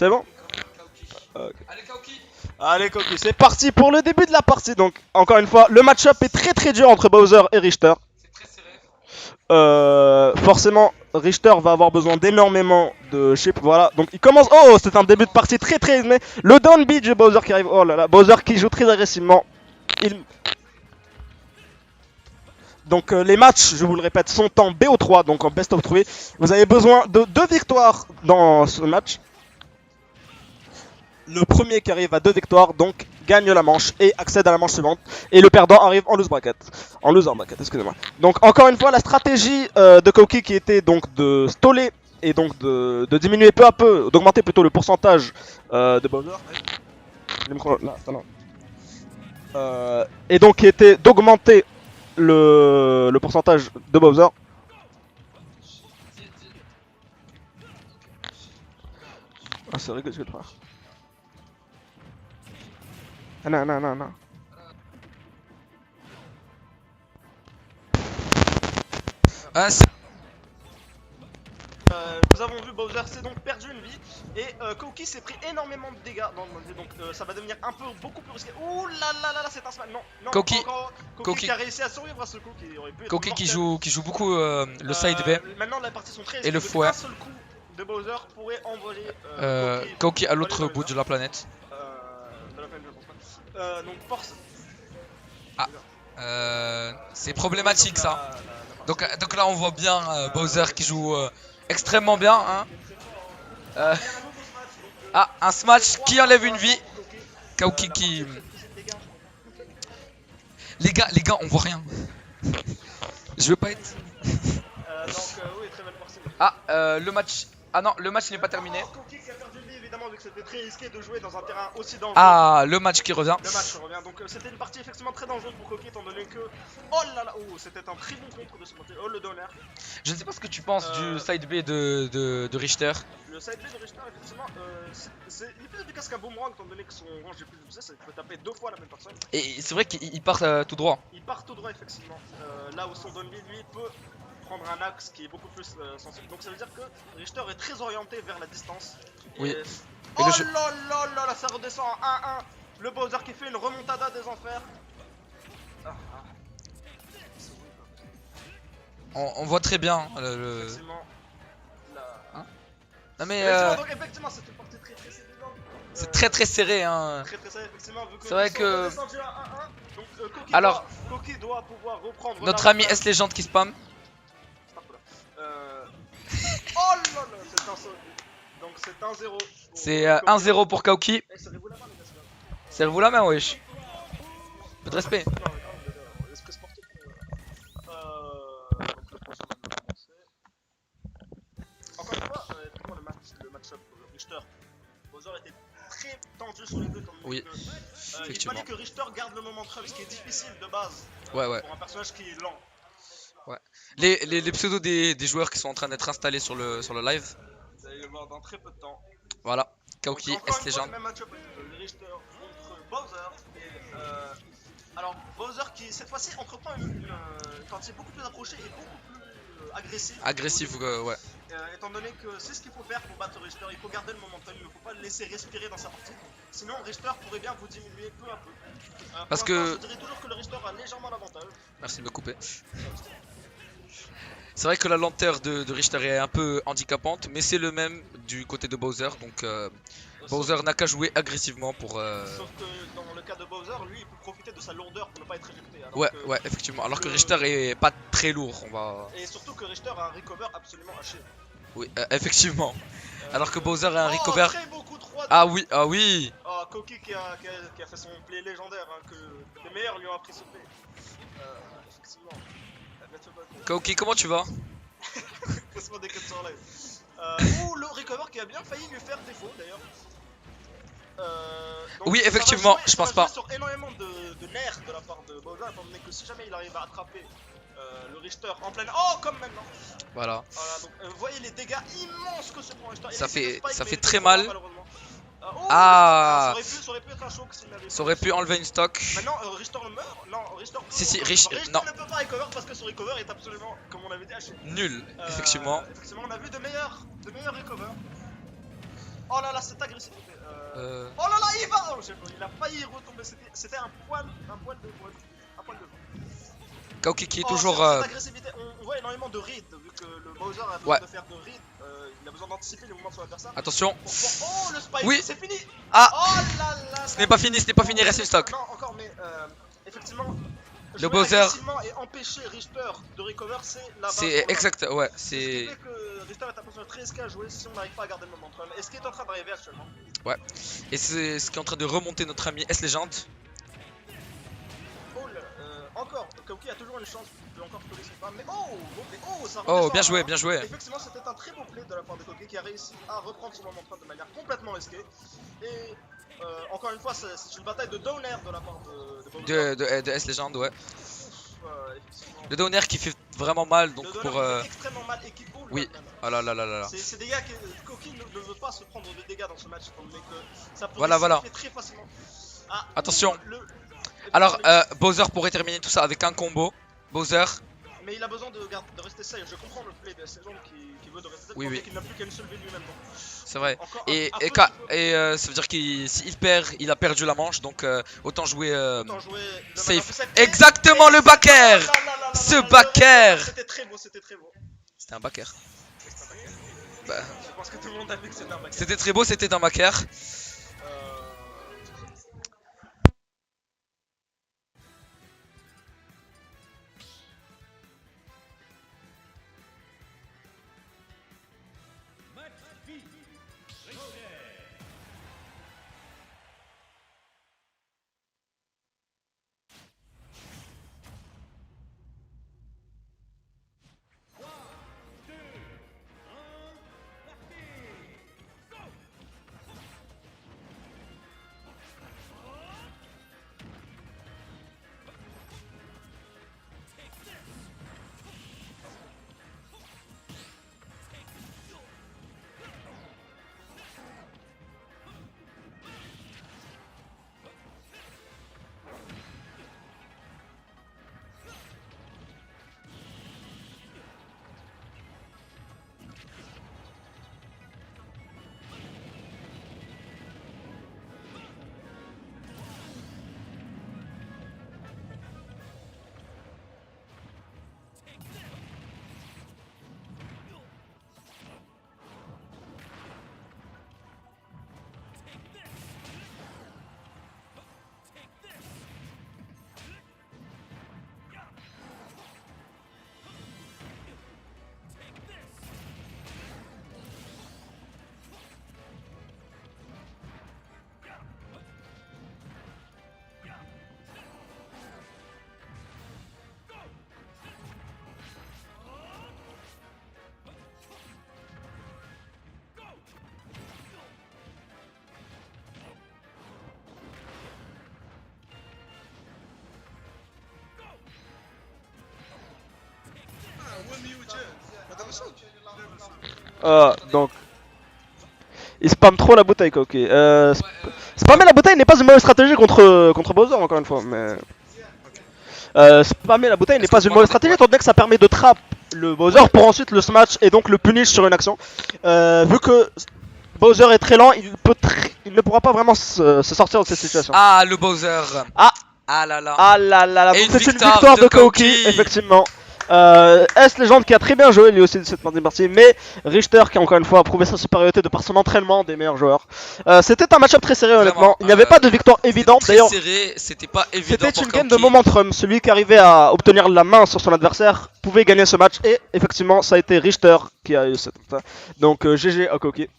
C'est bon? Allez Kauki. Allez Kauki, c'est parti pour le début de la partie. Donc encore une fois, le match-up est très dur entre Bowser et Richter. C'est très serré. Forcément, Richter va avoir besoin d'énormément de chips. Voilà, donc il commence. Oh, c'est un début de partie très aisé. Le down beat de Bowser qui arrive. Oh là là, Bowser qui joue très agressivement. Donc les matchs, je vous le répète, sont en BO3, donc en best of 3. Vous avez besoin de 2 victoires dans ce match. Le premier qui arrive à 2 victoires, donc gagne la manche et accède à la manche suivante. Et le perdant arrive en loser bracket. En loser bracket, excusez-moi. Donc encore une fois, la stratégie de Kauki qui était donc de staller et donc de diminuer peu à peu, d'augmenter plutôt le pourcentage de Bowser. Et donc qui était d'augmenter le pourcentage de Bowser. Ah, c'est rigolo ce que tu fais. Ah non. Ah, c'est... Nous avons vu Bowser s'est donc perdu une vie et Kauki s'est pris énormément de dégâts dans le monde, donc ça va devenir beaucoup plus risqué. Ouh là, c'est un smash. Non, Kauki. Kauki qui a réussi à survivre à ce coup qui aurait pu être Kauki mortel. qui joue beaucoup le side B. Maintenant les parties sont très Et le risquées, fouet. un seul coup de Bowser pourrait envoyer Kauki à l'autre bout de la planète. De la planète, je pense pas. Donc force. C'est problématique ça. Donc là on voit bien Bowser qui joue extrêmement bien. Hein. Un smash qui enlève une vie. Kauki qui... Les gars, on voit rien. Je veux pas être... Oui, très belle partie. Le match... Ah non, le match n'est pas terminé. Kauki qui a perdu une vie évidemment vu que c'était très risqué de jouer dans un terrain aussi dangereux. Ah, le match qui revient. Le match revient, donc c'était une partie effectivement très dangereuse pour Kauki étant donné que... Oh là là, c'était un très bon contre de ce côté, oh le donner. Je ne sais pas ce que tu penses du side B de Richter. Le side B de Richter effectivement, il est plus efficace qu'un boomerang étant donné que son range est plus poussé, ça peut taper 2 fois la même personne. Et c'est vrai qu'il part tout droit. Il part tout droit effectivement, là où son down B lui peut prendre un axe qui est beaucoup plus sensible. Donc ça veut dire que Richter est très orienté vers la distance. Oui. Oh là, ça redescend en 1-1. Le Bowser qui fait une remontada des enfers. On voit très bien Effectivement. Non mais donc effectivement c'est une partie très serrée. c'est très serré hein. Très serré effectivement. C'est vrai que... Donc Alors, Kauki doit pouvoir reprendre notre ami S Legend qui spam. Oh là là, c'est un saut. Donc c'est 1-0. C'est 1-0 pour Kauki. Serrez-vous la main les gars. Serrez-vous la main wesh. Peu de respect. Esprit sportif. Encore une fois, effectivement le match-up Richter. Bowser était très tendu sur les deux comme Oui, il effectivement. fallait que Richter garde le momentum, ce qui est difficile de base Ouais. pour un personnage qui est lent. Ouais. Les pseudos des joueurs qui sont en train d'être installés sur le live. Vous allez le voir dans très peu de temps. Voilà, Kauki, S Legend. Le même match-up Richter contre Bowser. Alors Bowser qui cette fois-ci entreprend une partie beaucoup plus approchée et beaucoup plus agressive. Agressif, ouais. Étant donné que c'est ce qu'il faut faire pour battre Richter, il faut garder le momentum, il ne faut pas le laisser respirer dans sa partie. Sinon Richter pourrait bien vous diminuer peu à peu. Parce que... Je dirais toujours que le Richter a légèrement l'avantage. Merci de me couper. C'est vrai que la lenteur de Richter est un peu handicapante, mais c'est le même du côté de Bowser, donc Bowser n'a qu'à jouer agressivement pour... Sauf que dans le cas de Bowser, lui il peut profiter de sa lourdeur pour ne pas être éjecté. Ouais, effectivement, alors que Richter est pas très lourd, on va... Et surtout que Richter a un recover absolument haché. Oui, effectivement. Alors que Bowser a un recover... Très beau coup 3 Ah oui. Oh, Kauki qui a fait son play légendaire, hein, que les meilleurs lui ont appris ce play. Effectivement. Kauki, comment tu vas? Pose-moi des questions en live. Le recover qui a bien failli lui faire défaut d'ailleurs. Oui, effectivement, je pense pas. Sur énormément de nerfs de la part de Bowser, étant donné que si jamais il arrive à attraper le Richter en pleine... Oh, comme maintenant. Voilà. Donc vous voyez les dégâts immenses que se prend Richter. Ça fait très mal. Ça aurait pu être un choc s'il n'avait pas. Ça aurait pu enlever une stock. Maintenant Richter le meurt. Non, Richter peut. Si, Richter non. ne peut pas recover parce que son recover est absolument, comme on avait dit, haché. Nul, effectivement. Effectivement, on a vu de meilleurs recovers. Oh là là, cette agressivité. Oh là là, il va. Oh, il a failli retomber. C'était un poil de voile. Un poil de voile. Kaoki qui est toujours. Cette agressivité, on voit énormément de read, vu que le Bowser a besoin de faire de read. Il a besoin d'anticiper les mouvements de son adversaire. Attention. Oh, le spike, oui. C'est fini. Ah. Oh là là. Ce n'est pas fini, reste une stock. Non, encore, mais effectivement. Le Bowser et empêcher Richter de recover, c'est la base. C'est exact, ouais, c'est. Ce qui fait que Richter est un personnage très risqué à jouer si on n'arrive pas à garder le momentum. Et ce qui est en train d'arriver actuellement. Ouais. Et c'est ce qui est en train de remonter notre ami S-Legend. Encore, Kaoki a toujours une chance de encore coller son femme. Mais ça redescend. Oh, bien joué, bien joué. Effectivement, c'était un très beau play de la part de Kaoki qui a réussi à reprendre son momentum de manière complètement risquée. Et encore une fois, c'est une bataille de downer de la part de S-Legend, ouais. Le downer qui fait vraiment mal, donc pour. Extrêmement mal et qui pull. Oui. Oh là là là là. C'est des gars que Kaoki ne veut pas se prendre de dégâts dans ce match, mais que ça peut voilà. très facilement. Attention. Alors, Bowser pourrait terminer tout ça avec un combo. Bowser. Mais il a besoin de rester safe. Je comprends le play de ces gens qui veut de rester safe. Oui. Qu'il n'a plus qu'une seule vie lui-même. C'est vrai. Ça veut dire s'il perd, il a perdu la manche. Donc autant jouer safe. Exactement, le back air. Ce back air. C'était très beau. C'était un back air. Je pense que tout le monde a vu que c'était un back air. C'était très beau, c'était un back air. Donc, il spamme trop la bouteille, Kaoki. Spammer la bouteille n'est pas une mauvaise stratégie contre Bowser, encore une fois. Mais spammer la bouteille n'est pas une mauvaise stratégie, étant donné que ça permet de trap le Bowser pour ensuite le smash et donc le punish sur une action. Vu que Bowser est très lent, il ne pourra pas vraiment se sortir de cette situation. Ah, le Bowser. Ah là là. Ah là là, et c'est une victoire de Kaoki, effectivement. S-Legend qui a très bien joué lui aussi de cette partie, mais Richter qui a encore une fois prouvé sa supériorité de par son entraînement des meilleurs joueurs. C'était un match-up très serré, honnêtement. Il n'y avait pas de victoire évidente d'ailleurs. C'était pas évident. C'était une game de momentum. Celui qui arrivait à obtenir la main sur son adversaire pouvait gagner ce match, et effectivement ça a été Richter qui a eu cette. Donc GG à Kaoki.